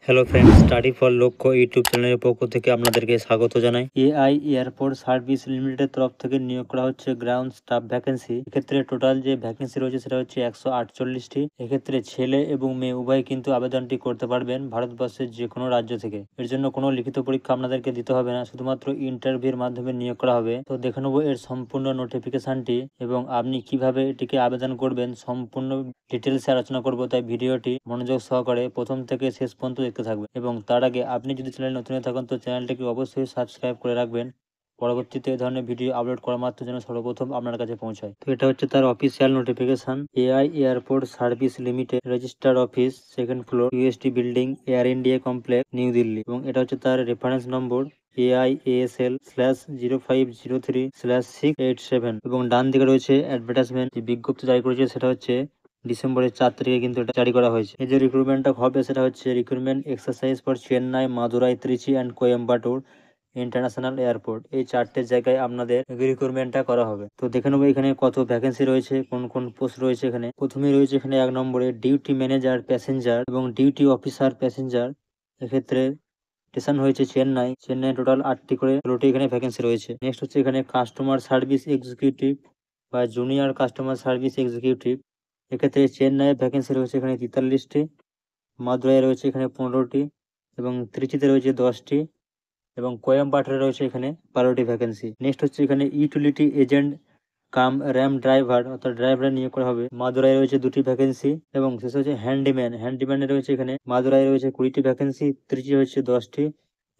Hello friends, study for লক্ষ্য YouTube চ্যানেলের পক্ষ থেকে আপনাদেরকে স্বাগত জানাই। এআই এয়ারপোর্ট সার্ভিস লিমিটেডের তরফ থেকে নিয়োগ করা হচ্ছে গ্রাউন্ড স্টাফ ভ্যাকেন্সি। এক্ষেত্রে টোটাল যে ভ্যাকেন্সি রয়েছে সেটা হচ্ছে 148টি। এক্ষেত্রে ছেলে এবং মেয়ে উভয় কিন্তু আবেদনটি করতে পারবেন ভারতবর্ষের যে কোনো রাজ্য থেকে। এর জন্য কোনো লিখিত পরীক্ষা আপনাদেরকে দিতে হবে না, শুধুমাত্র ইন্টারভিউর মাধ্যমে নিয়োগ করা হবে। তো দেখে নেবো এর সম্পূর্ণ নোটিফিকেশনটি এবং আপনি কিভাবে এটিকে আবেদন করবেন সম্পূর্ণ ডিটেলসে আলোচনা করব, তাই ভিডিওটি মনোযোগ সহকারে প্রথম থেকে শেষ পর্যন্ত দেখতে থাকবেন। এবং তার আগে আপনি যদি চ্যানেল নতুন হয়ে থাকেন তো চ্যানেলটিকে অবশ্যই সাবস্ক্রাইব করে রাখবেন, পরবর্তীতে এই ধরনের ভিডিও আপলোড করা মাত্র যেন সর্বপ্রথম আপনার কাছে পৌঁছায়। তো এটা হচ্ছে তার official notification. AI airport service limited, registered office, second floor, UST building, air India complex, new Delhi. এবং এটা হচ্ছে তার রেফারেন্স নম্বর AIASL/0503/687। এবং ডান দিকে রয়েছে অ্যাডভার্টাইজমেন্ট, যে বিজ্ঞপ্তি জারি করেছে সেটা হচ্ছে ডিসেম্বরের 4 তারিখে কিন্তু এটা জারি করা হয়েছে। এই যে রিক্রুটমেন্টটা হবে সেটা হচ্ছে recruitment exercise for Chennai, Madurai, Trichy and Coimbatore international airport. এই 4টে জায়গায় আপনাদের রিক্রুটমেন্টটা করা হবে। তো দেখে নেবো এখানে কত ভ্যাকেন্সি রয়েছে, কোন কোন পোস্ট রয়েছে। এখানে প্রথমেই রয়েছে এখানে 1 নম্বরে ডিউটি ম্যানেজার প্যাসেঞ্জার এবং ডিউটি অফিসার প্যাসেঞ্জার। এক্ষেত্রে স্টেশন হয়েছে চেন্নাই। চেন্নাই টোটাল 8টি করে 16টি এখানে ভ্যাকেন্সি রয়েছে। নেক্সট হচ্ছে এখানে কাস্টমার সার্ভিস এক্সিকিউটিভ বা জুনিয়র কাস্টমার সার্ভিস এক্সিকিউটিভ। এক্ষেত্রে চেন্নাইয়ে ভ্যাকেন্সি রয়েছে এখানে 43টি, মাদুরাই রয়েছে এখানে 15টি এবং ত্রিচিতে রয়েছে 10টি এবং কোয়েম্বাটোরে রয়েছে এখানে 12টি ভ্যাকেন্সি। নেক্সট হচ্ছে এখানে ইউটিলিটি এজেন্ট কাম র্যাম ড্রাইভার, অর্থাৎ ড্রাইভার নিয়োগ করা হবে। মাদুরাই রয়েছে 2টি ভ্যাকেন্সি এবং শেষ হচ্ছে হ্যান্ডিম্যান। হ্যান্ডিম্যানে রয়েছে এখানে মাদুরাই রয়েছে 20টি ভ্যাকেন্সি, ত্রিচি হচ্ছে 10টি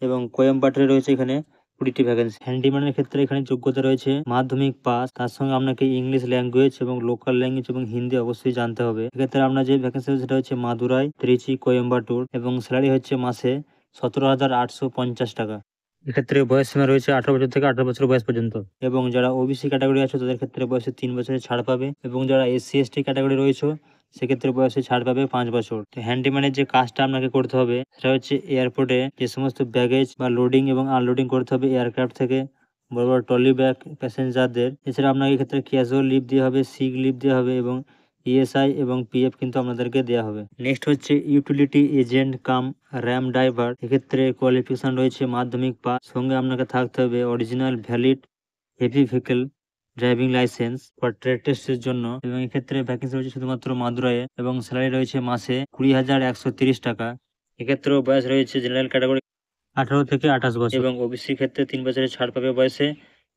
এবং কোয়েম্বাটোরে রয়েছে এখানে 20টি ভ্যাকেন্সি। হ্যান্ডিম্যানের ক্ষেত্রে এখানে যোগ্যতা রয়েছে মাধ্যমিক পাস, তার সঙ্গে আপনাকে ইংলিশ ল্যাঙ্গুয়েজ এবং লোকাল ল্যাঙ্গুয়েজ এবং হিন্দি অবশ্যই জানতে হবে। এক্ষেত্রে আপনার যে ভ্যাকেন্সি সেটা হচ্ছে মাদুরাই, ত্রিচি, কোয়েম্বাটুর এবং স্যালারি হচ্ছে মাসে 17,850 টাকা। এক্ষেত্রে বয়স সীমা রয়েছে 18 বছর থেকে 18 বছর বয়স পর্যন্ত। এবং যারা ওবিসি ক্যাটাগরি আছে তাদের ক্ষেত্রে বয়সে 3 বছরের ছাড় পাবে এবং যারা SC/ST ক্যাটাগরি রয়েছে সেক্ষেত্রে বয়সে ছাড় পাবে 5 বছর। তো হ্যান্ডিম্যানের যে কাজটা আপনাকে করতে হবে সেটা হচ্ছে এয়ারপোর্টে যে সমস্ত ব্যাগেজ বা লোডিং এবং আনলোডিং করতে হবে এয়ারক্রাফট থেকে, বড় বড় ট্রলি ব্যাগ প্যাসেঞ্জারদের। এছাড়া আপনাকে এক্ষেত্রে ক্যাজুয়াল লিভ দেওয়া হবে, সিক লিভ দেওয়া হবে এবং ESI এবং PF কিন্তু আপনাদেরকে দেওয়া হবে। নেক্সট হচ্ছে ইউটিলিটি এজেন্ট কাম র্যাম ড্রাইভার। এক্ষেত্রে কোয়ালিফিকেশন রয়েছে মাধ্যমিক পাস, সঙ্গে আপনাকে থাকতে হবে original valid heavy vehicle driving licence for trade টেস্টের জন্য। এবং এক্ষেত্রে ভ্যাকেন্সি রয়েছে শুধুমাত্র মাদুরাইয়ে এবং স্যালারি রয়েছে মাসে 20,130 টাকা। এক্ষেত্রেও বয়স রয়েছে জেনারেল ক্যাটাগরি 18 থেকে 28 বছর এবং ওবিসি ক্ষেত্রে 3 বছরের ছাড় পাবে বয়সে।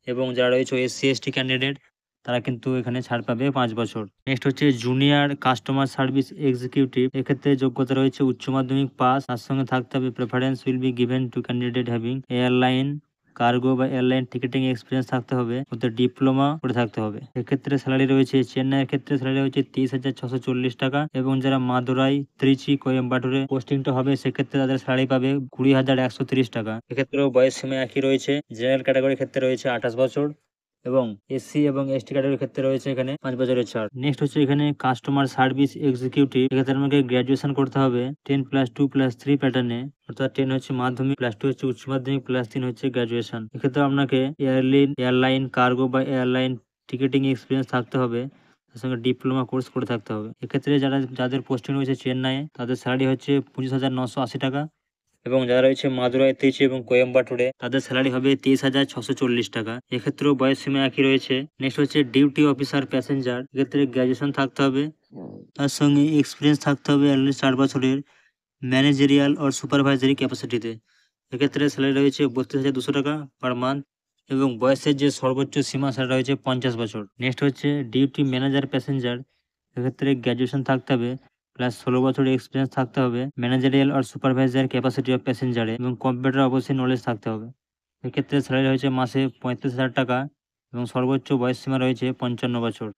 এবং যারা রয়েছে SC/ST ক্যান্ডিডেট তারা কিন্তু এখানে ছাড় পাবে 5 বছর। নেক্সট হচ্ছে জুনিয়র কাস্টমার সার্ভিস এক্সিকিউটিভ। এক্ষেত্রে যোগ্যতা রয়েছে উচ্চ মাধ্যমিক পাস, তার সঙ্গে থাকতে হবে preference will be given to candidate having airline cargo বা এয়ারলাইন টিকেটিং এক্সপিরিয়েন্স থাকতে হবে, ওদের ডিপ্লোমা করে থাকতে হবে। এক্ষেত্রে স্যালারি রয়েছে চেন্নাইয়ের ক্ষেত্রে স্যালারি হচ্ছে 23,640 টাকা এবং যারা মাদুরাই, ত্রিচি, কোয়েম্বাটুরে পোস্টিংটা হবে সেক্ষেত্রে তাদের স্যালারি পাবে 20,130 টাকা। এক্ষেত্রেও বয়স সীমা একই রয়েছে। জেনারেল ক্যাটাগরির ক্ষেত্রে রয়েছে 28 বছর এবং SC এবং ST ক্যাটাগরির ক্ষেত্রে রয়েছে এখানে 5 বছরের ছাড়। নেক্সট হচ্ছে এখানে কাস্টমার সার্ভিস এক্সিকিউটিভ। এক্ষেত্রে আমাকে গ্র্যাজুয়েশন করতে হবে 10+2+3 প্যাটার্নে, অর্থাৎ 10 হচ্ছে মাধ্যমিক, +2 হচ্ছে উচ্চ মাধ্যমিক, +3 হচ্ছে গ্র্যাজুয়েশন। এক্ষেত্রে আপনাকে এয়ারলাইন কার্গো বা এয়ারলাইন টিকেটিং এক্সপিরিয়েন্স থাকতে হবে, তার সঙ্গে ডিপ্লোমা কোর্স করে থাকতে হবে। এক্ষেত্রে যাদের পোস্টিং রয়েছে চেন্নাইয়ে তাদের স্যালারি হচ্ছে 25,980 টাকা এবং যারা রয়েছে মাদুরাই, ত্রিচি এবং কোয়েম্বাটুরে তাদের স্যালারি হবে 23,640 টাকা। এক্ষেত্রেও বয়স সীমা একই রয়েছে। নেক্সট হচ্ছে ডিউটি অফিসার প্যাসেঞ্জার। এক্ষেত্রে গ্র্যাজুয়েশন থাকতে হবে, তার সঙ্গে এক্সপিরিয়েন্স থাকতে হবে অ্যাটলিস্ট 4 বছরের ম্যানেজেরিয়াল ও সুপারভাইজারি ক্যাপাসিটিতে। এক্ষেত্রে স্যালারি রয়েছে 32,200 টাকা পার মান্থ এবং বয়সের যে সর্বোচ্চ সীমা সেটা রয়েছে 50 বছর। নেক্সট হচ্ছে ডিউটি ম্যানেজার প্যাসেঞ্জার। এক্ষেত্রে গ্র্যাজুয়েশন থাকতে হবে +16 বছরের এক্সপিরিয়েন্স থাকতে হবে ম্যানেজারিয়াল আর সুপারভাইজার ক্যাপাসিটি অফ প্যাসেঞ্জারে এবং কম্পিউটার অবশ্যই নলেজ থাকতে হবে। এক্ষেত্রে স্যালারি রয়েছে মাসে 35,000 টাকা এবং সর্বোচ্চ বয়স সীমা রয়েছে 55 বছর।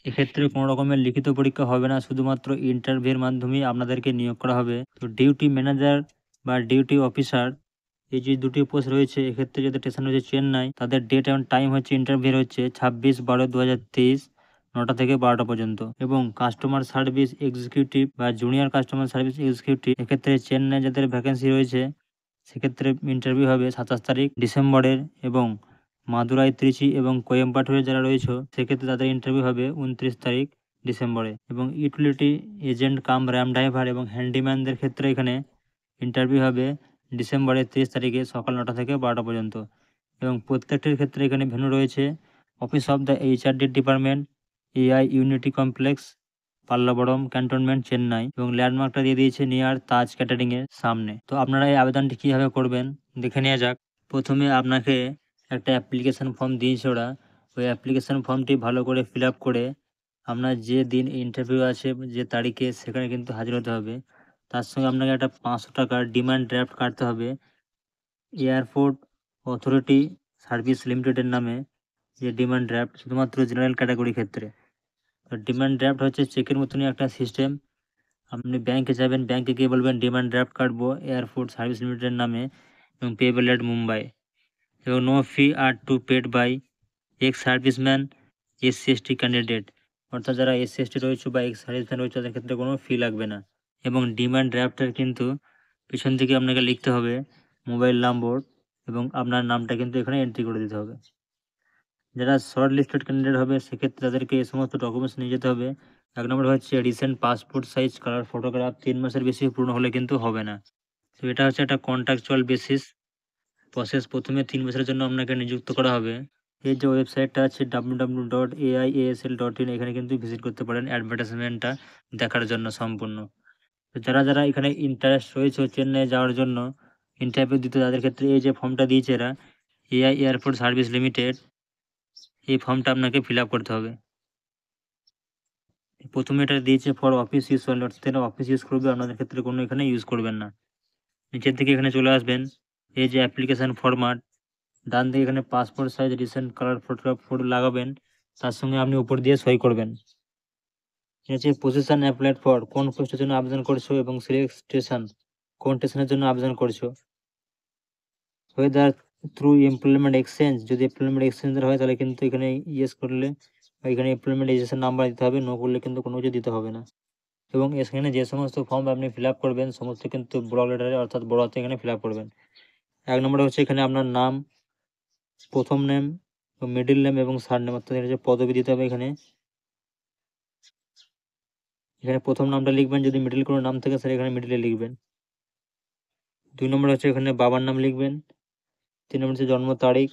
এক্ষেত্রে কোনো রকমের লিখিত পরীক্ষা হবে না, শুধুমাত্র ইন্টারভিউর মাধ্যমেই আপনাদেরকে নিয়োগ করা হবে। তো ডিউটি ম্যানেজার বা ডিউটি অফিসার, এই যে 2টি পোস্ট রয়েছে এক্ষেত্রে যাদের স্টেশন রয়েছে চেন্নাই তাদের ডেট এবং টাইম হচ্ছে ইন্টারভিউ হচ্ছে 26/12/2023 9টা থেকে 12টা পর্যন্ত। এবং কাস্টমার সার্ভিস এক্সিকিউটিভ বা জুনিয়র কাস্টমার সার্ভিস এক্সিকিউটিভ এক্ষেত্রে চেন্নাই যাদের ভ্যাকেন্সি রয়েছে সেক্ষেত্রে ইন্টারভিউ হবে 27 তারিখ ডিসেম্বরের এবং মাদুরাই, ত্রিচি এবং কোয়েম্বাটুরে যারা রয়েছে সেক্ষেত্রে তাদের ইন্টারভিউ হবে 29 তারিখ ডিসেম্বরে। এবং ইউটিলিটি এজেন্ট কাম র্যাম ড্রাইভার এবং হ্যান্ডিম্যানদের ক্ষেত্রে এখানে ইন্টারভিউ হবে ডিসেম্বরের 30 তারিখে সকাল 9টা থেকে 12টা পর্যন্ত। এবং প্রত্যেকটির ক্ষেত্রে এখানে ভেন্যু রয়েছে office of the HRD department, AI unity complex, Pallavaram cantonment, Chennai. এবং ল্যান্ডমার্কটা দিয়ে দিয়েছে নিয়ার তাজ ক্যাটারিংয়ের সামনে। তো আপনারা এই আবেদনটি কীভাবে করবেন দেখে নেওয়া যাক। প্রথমে আপনাকে একটা অ্যাপ্লিকেশন ফর্ম দিয়েছে ওরা। ওই অ্যাপ্লিকেশন ফর্মটি ভালো করে ফিল আপ করে আপনার যে দিন ইন্টারভিউ আছে যে তারিখে সেখানে কিন্তু হাজির হতে হবে। তার সঙ্গে আপনাকে একটা 500 টাকার ডিমান্ড ড্রাফট কাটতে হবে এয়ারপোর্ট অথরিটি সার্ভিস লিমিটেডের নামে। যে ডিমান্ড ড্রাফট শুধুমাত্র জেনারেল ক্যাটাগরি ক্ষেত্রে। তো ডিমান্ড ড্রাফট হচ্ছে চেকের মতনই একটা সিস্টেম। আপনি ব্যাংকে যাবেন, ব্যাংকে গিয়ে বলবেন ডিমান্ড ড্রাফট কাটবো এয়ারপোর্ট সার্ভিস লিমিটেডের নামে এবং পেয়েবল এট মুম্বাই। এবং no fee are to paid by ex serviceman, SC/ST candidate. অর্থাৎ যারা SC/ST রয়েছে বা এক্স সার্ভিসম্যান রয়েছে তাদের ক্ষেত্রে কোনো ফি লাগবে না। এবং ডিমান্ড ড্রাফটের কিন্তু পিছন দিকে আপনাকে লিখতে হবে মোবাইল নম্বর এবং আপনার নামটা কিন্তু এখানে এন্ট্রি করে দিতে হবে। যারা শর্ট লিস্টেড ক্যান্ডিডেট হবে সেক্ষেত্রে তাদেরকে এই সমস্ত ডকুমেন্টস নিয়ে যেতে হবে। 1 নম্বর হচ্ছে recent passport size colour photograph, 3 মাসের বেশি পুরনো হলে কিন্তু হবে না। তো এটা হচ্ছে একটা কন্ট্রাকচুয়াল বেসিস প্রসেস। প্রথমে 3 বছরের জন্য আপনাকে নিযুক্ত করা হবে। এই যে ওয়েবসাইটটা আছে www.aiasl.in, এখানে কিন্তু ভিজিট করতে পারেন অ্যাডভার্টাইজমেন্টটা দেখার জন্য সম্পূর্ণ। তো যারা এখানে ইন্টারেস্ট রয়েছে চেন্নাই যাওয়ার জন্য ইন্টারভিউ দিতে, তাদের ক্ষেত্রে এই যে ফর্মটা দিয়েছে এরা এআই এয়ারপোর্ট সার্ভিস লিমিটেড, এই ফর্মটা আপনাকে ফিল আপ করতে হবে। প্রথমে এটা দিয়েছে ফর অফিস ইউজ অনলি, অর্থাৎ এটা অফিস ইউজ করবে, আপনাদের ক্ষেত্রে কোনো এখানে ইউজ করবেন না। নিচের দিকে এখানে চলে আসবেন, এই যে অ্যাপ্লিকেশান ফরম্যাট, ডান দিকে এখানে passport size recent colour photo লাগাবেন, তার সঙ্গে আপনি উপর দিয়ে সই করবেন। ঠিক আছে, পজিশন অ্যাপ্লাইড ফর, কোন পোস্টের জন্য আবেদন করছো এবং সিলেক্ট স্টেশন, কোন স্টেশনের জন্য আবেদন করছো। ওয়েদার থ্রু এমপ্লয়মেন্ট এক্সচেঞ্জ, যদি এমপ্লয়মেন্ট এক্সচেঞ্জের হয় তাহলে কিন্তু এখানে ইয়েস করলে এখানে এমপ্লয়মেন্ট রেজিস্ট্রেশন নাম্বার দিতে হবে, নো করলে কিন্তু কোনো কিছু দিতে হবে না। এবং এখানে যে সমস্ত ফর্ম আপনি ফিল আপ করবেন সমস্ত কিন্তু বড় লেটারে অর্থাৎ বড় হাতে এখানে ফিল আপ করবেন। 1 নম্বরে হচ্ছে এখানে আপনার নাম, প্রথম নেম, মিডল নেম এবং সারনেম, অর্থাৎ এখানে যে পদবি দিতে হবে এখানে প্রথম নামটা লিখবেন, যদি মিডল কোনো নাম থাকে স্যার এখানে মিডলে লিখবেন। 2 নম্বরে হচ্ছে এখানে বাবার নাম লিখবেন। 3 নম্বর হচ্ছে জন্ম তারিখ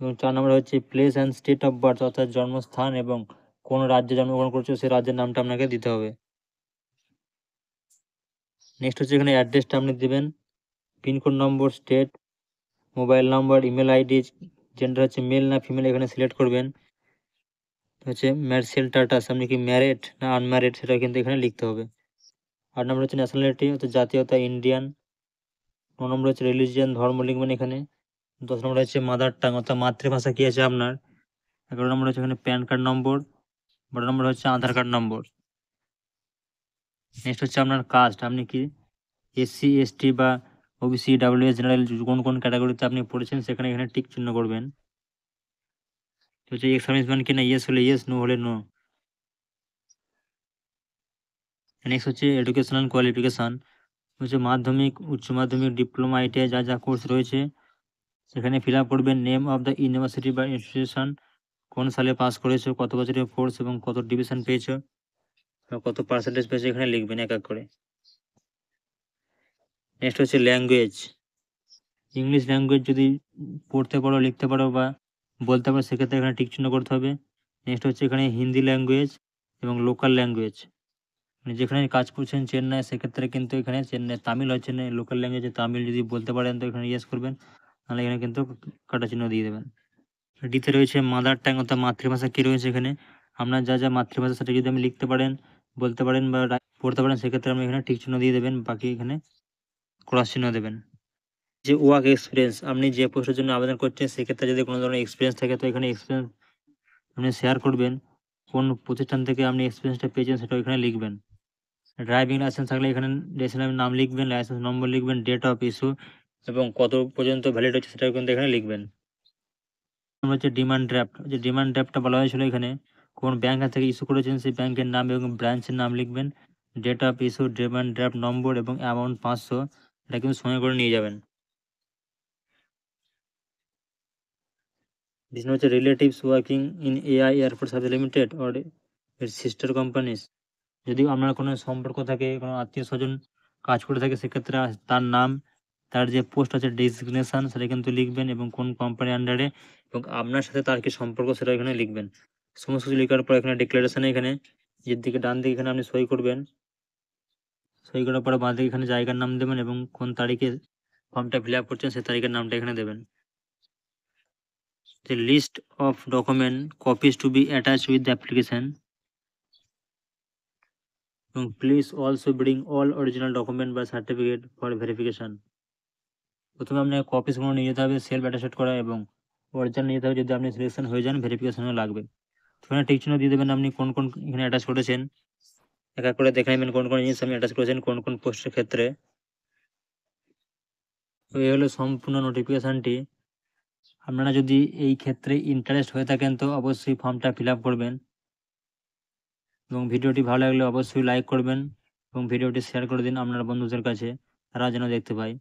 এবং 4 নম্বরে হচ্ছে place and state of birth, অর্থাৎ জন্মস্থান এবং কোন রাজ্যে জন্মগ্রহণ করছো সেই রাজ্যের নামটা আপনাকে দিতে হবে। নেক্সট হচ্ছে এখানে অ্যাড্রেসটা আপনি দেবেন, pin code number, state, mobile number, email ID, gender হচ্ছে মেল না ফিমেল এখানে সিলেক্ট করবেন। হচ্ছে ম্যারিটাল স্ট্যাটাস, আপনি কি ম্যারিড না আনম্যারিড সেটা কিন্তু এখানে লিখতে হবে। 8 নম্বর হচ্ছে ন্যাশনালিটি অর্থাৎ জাতীয়তা ইন্ডিয়ান। 9 নম্বর হচ্ছে রিলিজিয়ান, ধর্ম লিখবেন এখানে। 10 নম্বর হচ্ছে মাদার টাং অর্থাৎ মাতৃভাষা কী আছে আপনার। 11 নম্বর হচ্ছে এখানে প্যান কার্ড নম্বর। 12 নম্বর হচ্ছে আধার কার্ড নম্বর। নেক্সট হচ্ছে আপনার কাস্ট, আপনি কি SC/ST বা OBC, WS, জেনারেল কোন ক্যাটাগরিতে আপনি পড়েছেন সেখানে এখানে টিক চিহ্ন করবেন। হচ্ছে এক্স সার্ভিসম্যান কিনা, ইয়েস হলে ইয়েস, নো হলে নো। নেক্সট হচ্ছে এডুকেশনাল কোয়ালিফিকেশান, হচ্ছে মাধ্যমিক, উচ্চ মাধ্যমিক, ডিপ্লোমা, ITI যা কোর্স রয়েছে সেখানে ফিল আপ করবেন। নেম অফ দ্য ইউনিভার্সিটি বা ইনস্টিটিউশন, কোন সালে পাস করেছো, কত বছরের কোর্স এবং কত ডিভিশন পেয়েছো বা কত পার্সেন্টেজ পেয়েছো এখানে লিখবেন এক এক করে। নেক্সট হচ্ছে ল্যাঙ্গুয়েজ, ইংলিশ ল্যাঙ্গুয়েজ যদি পড়তে পারো, লিখতে পারো বা বলতে পারো সেক্ষেত্রে এখানে টিক চিহ্ন করতে হবে। নেক্সট হচ্ছে এখানে হিন্দি ল্যাঙ্গুয়েজ এবং লোকাল ল্যাঙ্গুয়েজ, মানে যেখানে কাজ করছেন চেন্নাই সেক্ষেত্রে কিন্তু এখানে চেন্নাই তামিল হয়, চেন্নাই লোকাল ল্যাঙ্গুয়েজে তামিল যদি বলতে পারেন তো এখানে ইয়েস করবেন, নাহলে এখানে কিন্তু কাটা চিহ্ন দিয়ে দেবেন। ডিতে রয়েছে মাদার টাং অর্থাৎ মাতৃভাষা কী রয়েছে এখানে, আপনার যা মাতৃভাষা সেটা যদি আপনি লিখতে পারেন, বলতে পারেন বা পড়তে পারেন সেক্ষেত্রে আপনি এখানে টিক চিহ্ন দিয়ে দেবেন, বাকি এখানে ক্রস চিহ্ন দেবেন। যে ওয়ার্ক এক্সপিরিয়েন্স, আপনি যে পোস্টের জন্য আবেদন করছেন সেক্ষেত্রে যদি কোনো ধরনের এক্সপিরিয়েন্স থাকে তো এখানে এক্সপিরিয়েন্স আপনি শেয়ার করবেন, কোন প্রতিষ্ঠান থেকে আপনি এক্সপিরিয়েন্সটা পেয়েছেন সেটাও এখানে লিখবেন। ড্রাইভিং লাইসেন্স থাকলে এখানে লাইসেন্সের নাম লিখবেন, লাইসেন্স নম্বর লিখবেন, ডেট অফ ইস্যু এবং কত পর্যন্ত ভ্যালিড হচ্ছে সেটাও কিন্তু এখানে লিখবেন। হচ্ছে ডিমান্ড ড্রাফট, যে ডিমান্ড ড্রাফটটা বলা হয়েছিল এখানে কোন ব্যাংক থেকে ইস্যু করেছেন সেই ব্যাংকের নাম এবং ব্রাঞ্চের নাম লিখবেন, date of issue, demand draft number এবং অ্যামাউন্ট 500, এটা কিন্তু সঙ্গে করে নিয়ে যাবেন। This হচ্ছে relatives working in AI airport service limited or এর সিস্টার কোম্পানিজ, যদি আপনার কোনো সম্পর্ক থাকে, কোনো আত্মীয় স্বজন কাজ করে থাকে সেক্ষেত্রে তার নাম, তার যে পোস্ট আছে ডেজিগনেশন সেটা কিন্তু লিখবেন এবং কোন কোম্পানির আন্ডারে এবং আপনার সাথে তার কি সম্পর্ক সেটা এখানে লিখবেন। সমস্ত কিছু লেখার পর এখানে ডিক্লারেশনে এখানে নিজের দিকে ডান দিকে এখানে আপনি সই করবেন। সই করার পরে বাঁ দিকে এখানে জায়গার নাম দেবেন এবং কোন তারিখে ফর্মটা ফিল আপ করছেন সেই তারিখের নামটা এখানে দেবেন। The list of document copies to be attached with the application. এবং please also bring all original document বা সার্টিফিকেট ফর ভেরিফিকেশন। প্রথমে আপনাকে কপিসগুলো নিয়ে যেতে হবে সেলফ অ্যাটাস্টেড করা এবং অরিজিনাল নিয়ে যেতে হবে যদি আপনি সিলেকশন হয়ে যান, ভেরিফিকেশনও লাগবে। সেখানে টিক চিহ্ন দিয়ে দেবেন আপনি কোন কোন এখানে অ্যাটাচ করেছেন, এক এক করে দেখে নেবেন কোন কোন জিনিস আপনি অ্যাটাচ করেছেন কোন কোন পোস্টের ক্ষেত্রে। তো এই হলো সম্পূর্ণ নোটিফিকেশানটি। আপনারা যদি এই ক্ষেত্রে ইন্টারেস্ট হয়ে থাকেন তো অবশ্যই ফর্মটা ফিল আপ করবেন এবং ভিডিওটি ভালো লাগলে অবশ্যই লাইক করবেন এবং ভিডিওটি শেয়ার করে দিন আপনার বন্ধুদের কাছে, তারা যেন দেখতে পায়।